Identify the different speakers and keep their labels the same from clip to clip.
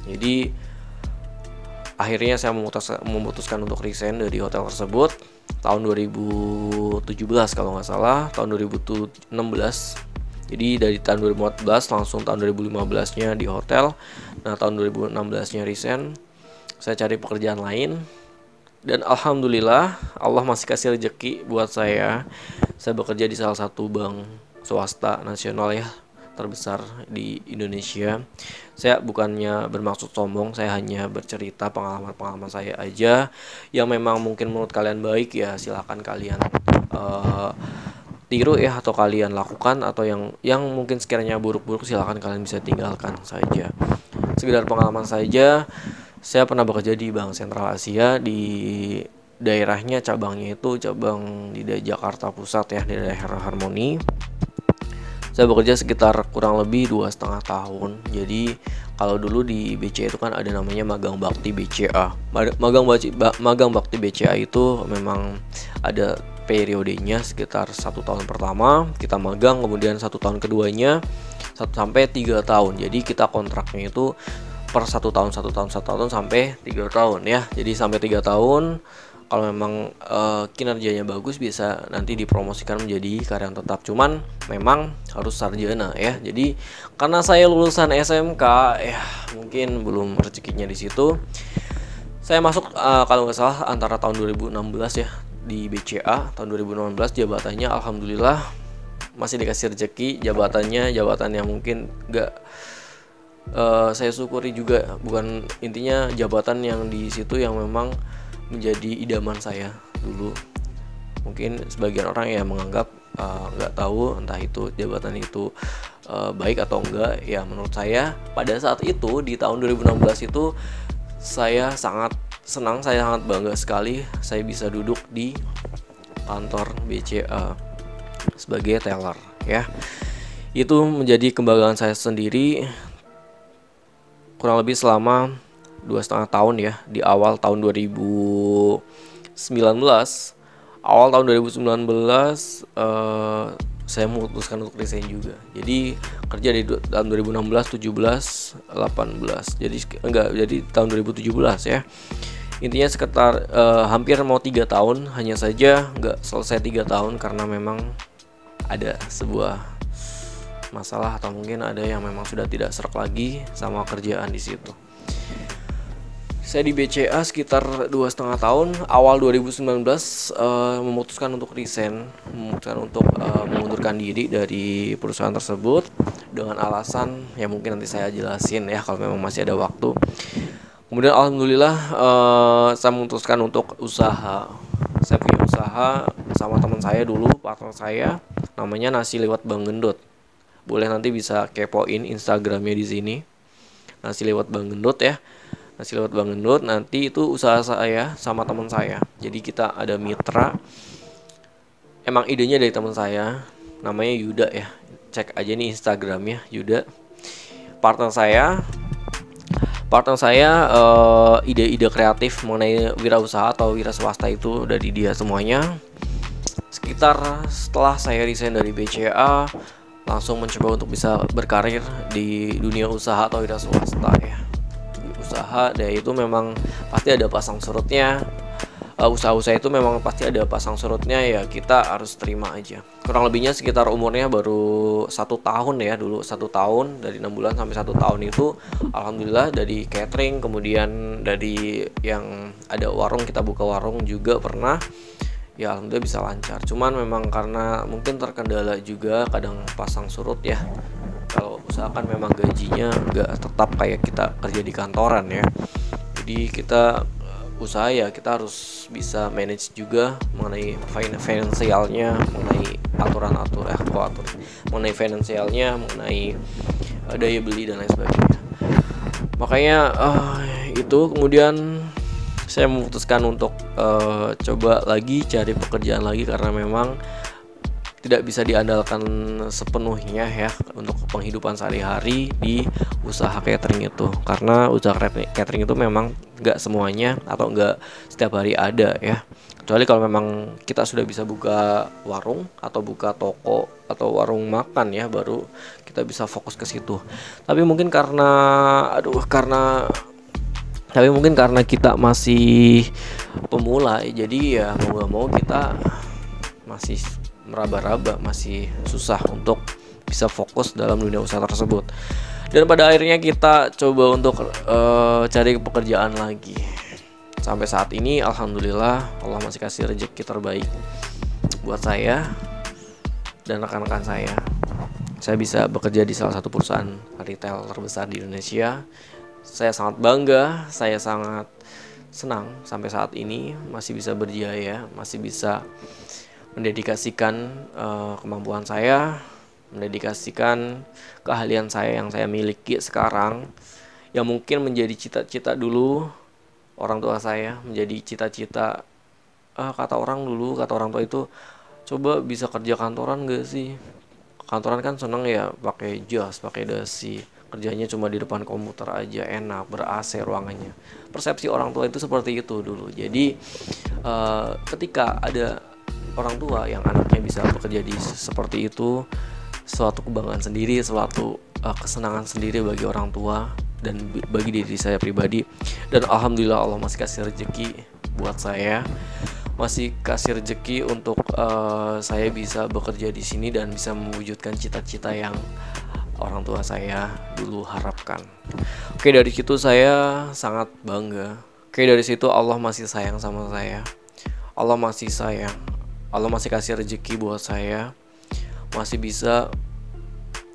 Speaker 1: Jadi akhirnya saya memutuskan untuk resign dari hotel tersebut tahun 2017 kalau nggak salah, tahun 2016. Jadi dari tahun 2014 langsung tahun 2015-nya di hotel. Nah, tahun 2016-nya resign. Saya cari pekerjaan lain. Dan alhamdulillah Allah masih kasih rezeki buat saya. Saya bekerja di salah satu bank swasta nasional ya, terbesar di Indonesia. Saya bukannya bermaksud sombong, saya hanya bercerita pengalaman-pengalaman saya aja. Yang memang mungkin menurut kalian baik ya silahkan kalian tiru ya, atau kalian lakukan, atau yang mungkin sekiranya buruk-buruk silahkan kalian bisa tinggalkan saja. Sekedar pengalaman saja. Saya pernah bekerja di Bank Sentral Asia, di daerahnya cabangnya itu cabang di Jakarta Pusat ya, di daerah Harmoni. Saya bekerja sekitar kurang lebih 2,5 tahun. Jadi kalau dulu di BCA itu kan ada namanya magang bakti BCA. Magang bakti BCA itu memang ada periodenya sekitar 1 tahun pertama kita magang, kemudian 1 tahun keduanya 1 sampai 3 tahun. Jadi kita kontraknya itu per 1 tahun sampai 3 tahun ya. Jadi sampai 3 tahun. Kalau memang kinerjanya bagus bisa nanti dipromosikan menjadi karyawan tetap. Cuman memang harus sarjana ya. Jadi karena saya lulusan SMK ya, mungkin belum rezekinya di situ. Saya masuk kalau nggak salah antara tahun 2016 ya di BCA. Tahun 2016 jabatannya alhamdulillah masih dikasih rezeki. Jabatan yang mungkin nggak saya syukuri juga, bukan intinya jabatan yang di situ yang memang menjadi idaman saya dulu. Mungkin sebagian orang ya menganggap nggak tahu entah itu jabatan itu baik atau enggak. Ya menurut saya pada saat itu di tahun 2016 itu saya sangat senang, saya sangat bangga sekali saya bisa duduk di kantor BCA sebagai teller ya. Itu menjadi kebanggaan saya sendiri kurang lebih selama 2,5 tahun ya. Di awal tahun 2019 saya memutuskan untuk resign juga. Jadi kerja di tahun 2016, 17, 18. Jadi tahun 2017 ya. Intinya sekitar hampir mau 3 tahun, hanya saja nggak selesai 3 tahun karena memang ada sebuah masalah atau mungkin ada yang memang sudah tidak serak lagi sama kerjaan di situ. Saya di BCA sekitar 2,5 tahun. Awal 2019 memutuskan untuk resign, memutuskan untuk mengundurkan diri dari perusahaan tersebut dengan alasan ya mungkin nanti saya jelasin ya kalau memang masih ada waktu. Kemudian alhamdulillah saya memutuskan untuk usaha. Saya punya usaha sama teman saya dulu, partner saya, namanya Nasi Lewat Bang Gendut. Boleh nanti bisa kepoin Instagramnya di sini. Nasi Lewat Bang Gendut ya. Nasi Lewat Bang Gendut, nanti itu usaha saya sama teman saya. Jadi kita ada mitra. Emang idenya dari teman saya, namanya Yuda ya. Cek aja nih Instagramnya Yuda. Partner saya ide-ide kreatif mengenai wirausaha atau wira swasta itu dari dia semuanya. Sekitar setelah saya resign dari BCA, langsung mencoba untuk bisa berkarir di dunia usaha atau wira swasta ya. Usaha dan itu memang pasti ada pasang surutnya. Usaha-usaha itu memang pasti ada pasang surutnya ya, kita harus terima aja. Kurang lebihnya sekitar umurnya baru 1 tahun ya, dulu 1 tahun, dari 6 bulan sampai 1 tahun itu alhamdulillah dari catering, kemudian dari yang ada warung, kita buka warung juga pernah ya, alhamdulillah bisa lancar. Cuman memang karena mungkin terkendala juga kadang pasang surut ya. Kalau usahakan memang gajinya nggak tetap kayak kita kerja di kantoran ya. Jadi kita usaha ya kita harus bisa manage juga mengenai finansialnya, mengenai mengenai finansialnya, mengenai daya beli dan lain sebagainya. Makanya itu kemudian saya memutuskan untuk coba lagi cari pekerjaan lagi karena memang tidak bisa diandalkan sepenuhnya ya untuk penghidupan sehari-hari di usaha catering itu, karena usaha catering itu memang nggak semuanya atau nggak setiap hari ada ya, kecuali kalau memang kita sudah bisa buka warung atau buka toko atau warung makan ya, baru kita bisa fokus ke situ. Tapi mungkin karena kita masih pemula, jadi ya mau gak mau kita masih meraba-raba, masih susah untuk bisa fokus dalam dunia usaha tersebut. Dan pada akhirnya kita coba untuk cari pekerjaan lagi. Sampai saat ini alhamdulillah Allah masih kasih rezeki terbaik buat saya dan rekan-rekan saya. Saya bisa bekerja di salah satu perusahaan retail terbesar di Indonesia. Saya sangat bangga, saya sangat senang sampai saat ini masih bisa berjaya, masih bisa mendedikasikan kemampuan saya, mendedikasikan keahlian saya yang saya miliki sekarang, yang mungkin menjadi cita-cita dulu orang tua saya, menjadi cita-cita kata orang tua itu, coba bisa kerja kantoran gak sih? Kantoran kan seneng ya pakai jas, pakai dasi, kerjanya cuma di depan komputer aja, enak, ber-AC ruangannya. Persepsi orang tua itu seperti itu dulu. Jadi ketika ada orang tua yang anaknya bisa bekerja di seperti itu, suatu kebanggaan sendiri, suatu kesenangan sendiri bagi orang tua dan bagi diri saya pribadi. Dan alhamdulillah Allah masih kasih rezeki buat saya, masih kasih rezeki untuk saya bisa bekerja di sini dan bisa mewujudkan cita-cita yang orang tua saya dulu harapkan. Oke, dari situ saya sangat bangga. Oke, dari situ Allah masih sayang sama saya. Allah masih sayang. Allah masih kasih rezeki buat saya. Masih bisa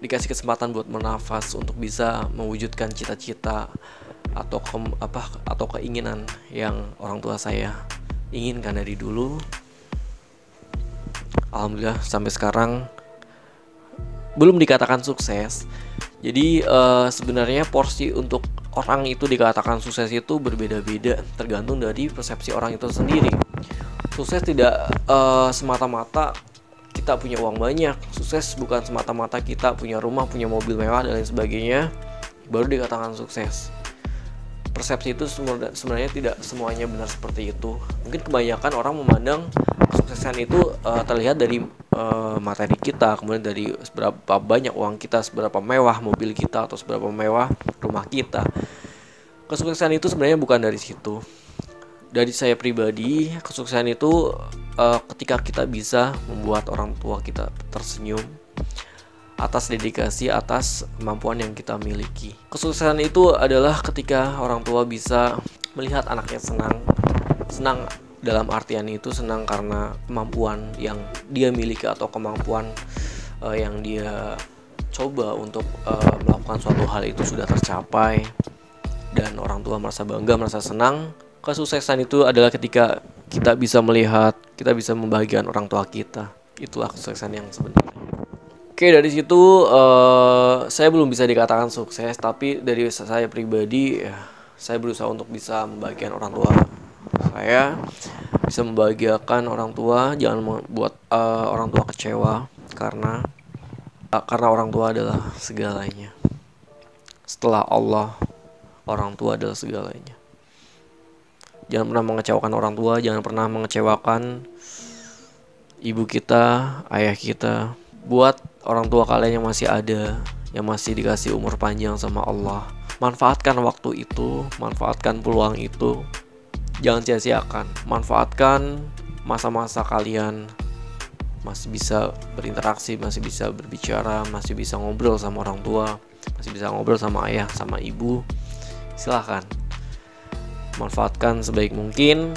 Speaker 1: dikasih kesempatan buat bernafas untuk bisa mewujudkan cita-cita atau keinginan yang orang tua saya inginkan dari dulu. Alhamdulillah sampai sekarang belum dikatakan sukses. Jadi sebenarnya porsi untuk orang itu dikatakan sukses itu berbeda-beda, tergantung dari persepsi orang itu sendiri. Sukses tidak semata-mata kita punya uang banyak. Sukses bukan semata-mata kita punya rumah, punya mobil mewah dan lain sebagainya baru dikatakan sukses. Persepsi itu sebenarnya tidak semuanya benar seperti itu. Mungkin kebanyakan orang memandang kesuksesan itu terlihat dari materi kita, kemudian dari seberapa banyak uang kita, seberapa mewah mobil kita, atau seberapa mewah rumah kita. Kesuksesan itu sebenarnya bukan dari situ. Dari saya pribadi, kesuksesan itu ketika kita bisa membuat orang tua kita tersenyum atas dedikasi, atas kemampuan yang kita miliki. Kesuksesan itu adalah ketika orang tua bisa melihat anaknya senang dalam artian itu senang karena kemampuan yang dia miliki atau kemampuan yang dia coba untuk melakukan suatu hal itu sudah tercapai, dan orang tua merasa bangga, merasa senang. Kesuksesan itu adalah ketika kita bisa melihat, kita bisa membahagiakan orang tua kita. Itulah kesuksesan yang sebenarnya. Oke, dari situ saya belum bisa dikatakan sukses, tapi dari saya pribadi saya berusaha untuk bisa membahagiakan orang tua saya, bisa membahagiakan orang tua, jangan membuat orang tua kecewa, karena orang tua adalah segalanya. Setelah Allah, orang tua adalah segalanya. Jangan pernah mengecewakan orang tua, jangan pernah mengecewakan ibu kita, ayah kita. Buat orang tua kalian yang masih ada, yang masih dikasih umur panjang sama Allah, manfaatkan waktu itu, manfaatkan peluang itu. Jangan sia-siakan. Manfaatkan masa-masa kalian masih bisa berinteraksi, masih bisa berbicara, masih bisa ngobrol sama orang tua, masih bisa ngobrol sama ayah, sama ibu. Silahkan manfaatkan sebaik mungkin.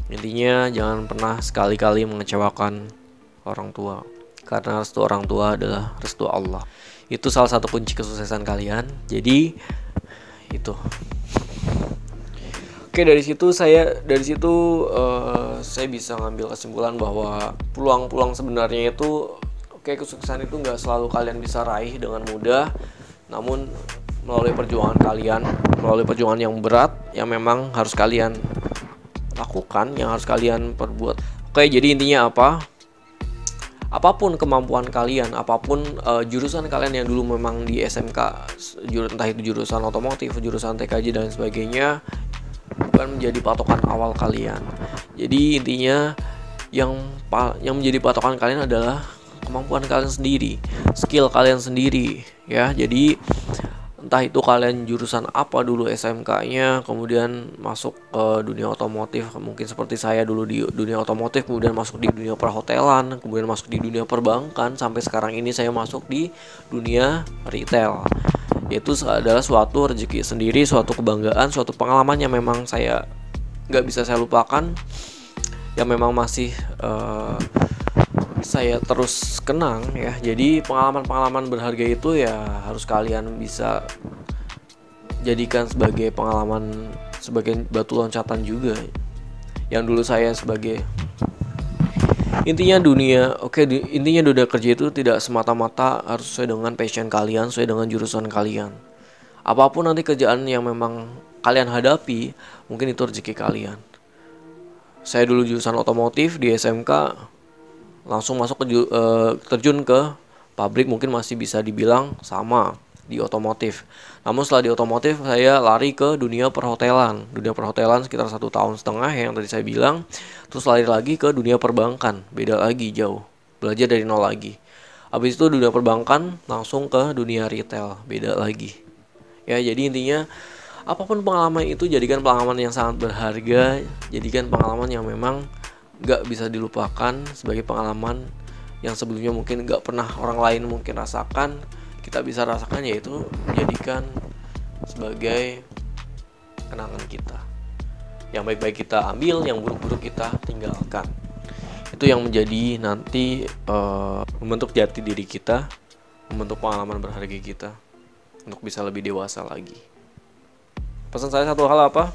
Speaker 1: Intinya jangan pernah sekali-kali mengecewakan orang tua, karena restu orang tua adalah restu Allah. Itu salah satu kunci kesuksesan kalian. Jadi itu. Oke, dari situ saya bisa ngambil kesimpulan bahwa peluang-peluang sebenarnya itu, kesuksesan itu nggak selalu kalian bisa raih dengan mudah, namun melalui perjuangan kalian, melalui perjuangan yang berat yang memang harus kalian lakukan, yang harus kalian perbuat. Oke, jadi intinya apa? Apapun kemampuan kalian, apapun jurusan kalian yang dulu memang di SMK, entah itu jurusan otomotif, jurusan TKJ dan sebagainya, bukan menjadi patokan awal kalian. Jadi intinya yang menjadi patokan kalian adalah kemampuan kalian sendiri, skill kalian sendiri ya. Jadi entah itu kalian jurusan apa dulu SMK-nya, kemudian masuk ke dunia otomotif, mungkin seperti saya dulu di dunia otomotif, kemudian masuk di dunia perhotelan, kemudian masuk di dunia perbankan, sampai sekarang ini saya masuk di dunia retail. Itu adalah suatu rezeki sendiri, suatu kebanggaan, suatu pengalaman yang memang saya nggak bisa saya lupakan, yang memang masih saya terus kenang ya. Jadi pengalaman-pengalaman berharga itu ya harus kalian bisa jadikan sebagai pengalaman, sebagai batu loncatan juga. Yang dulu saya sebagai intinya dunia kerja itu tidak semata-mata harus sesuai dengan passion kalian, sesuai dengan jurusan kalian. Apapun nanti kerjaan yang memang kalian hadapi, mungkin itu rezeki kalian. Saya dulu jurusan otomotif di SMK, langsung masuk terjun ke pabrik, mungkin masih bisa dibilang sama di otomotif. Namun setelah di otomotif saya lari ke dunia perhotelan. Dunia perhotelan sekitar 1,5 tahun yang tadi saya bilang. Terus lari lagi ke dunia perbankan, beda lagi jauh, belajar dari nol lagi. Habis itu dunia perbankan langsung ke dunia retail, beda lagi. Ya, jadi intinya apapun pengalaman itu jadikan pengalaman yang sangat berharga, jadikan pengalaman yang memang gak bisa dilupakan, sebagai pengalaman yang sebelumnya mungkin gak pernah orang lain mungkin rasakan, kita bisa rasakan, yaitu menjadikan sebagai kenangan kita. Yang baik-baik kita ambil, yang buruk-buruk kita tinggalkan. Itu yang menjadi nanti membentuk jati diri kita, membentuk pengalaman berharga kita untuk bisa lebih dewasa lagi. Pesan saya satu hal apa?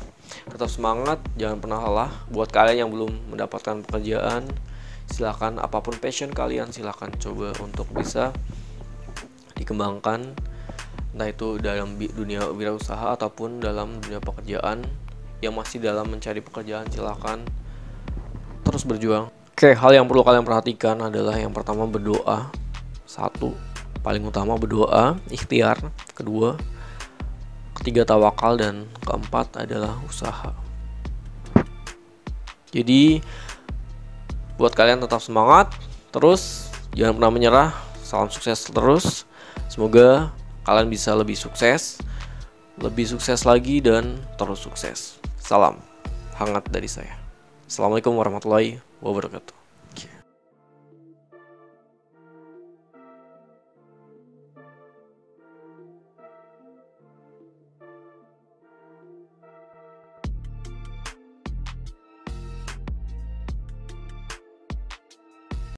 Speaker 1: Tetap semangat, jangan pernah lelah. Buat kalian yang belum mendapatkan pekerjaan, silakan apapun passion kalian, silakan coba untuk bisa dikembangkan, entah itu dalam dunia wirausaha ataupun dalam dunia pekerjaan. Yang masih dalam mencari pekerjaan, silakan terus berjuang. Oke, hal yang perlu kalian perhatikan adalah yang pertama berdoa. Satu, paling utama berdoa, ikhtiar. Kedua, ketiga tawakal, dan keempat adalah usaha. Jadi buat kalian tetap semangat, terus jangan pernah menyerah, salam sukses terus. Semoga kalian bisa lebih sukses lagi, dan terus sukses. Salam hangat dari saya. Assalamualaikum warahmatullahi wabarakatuh.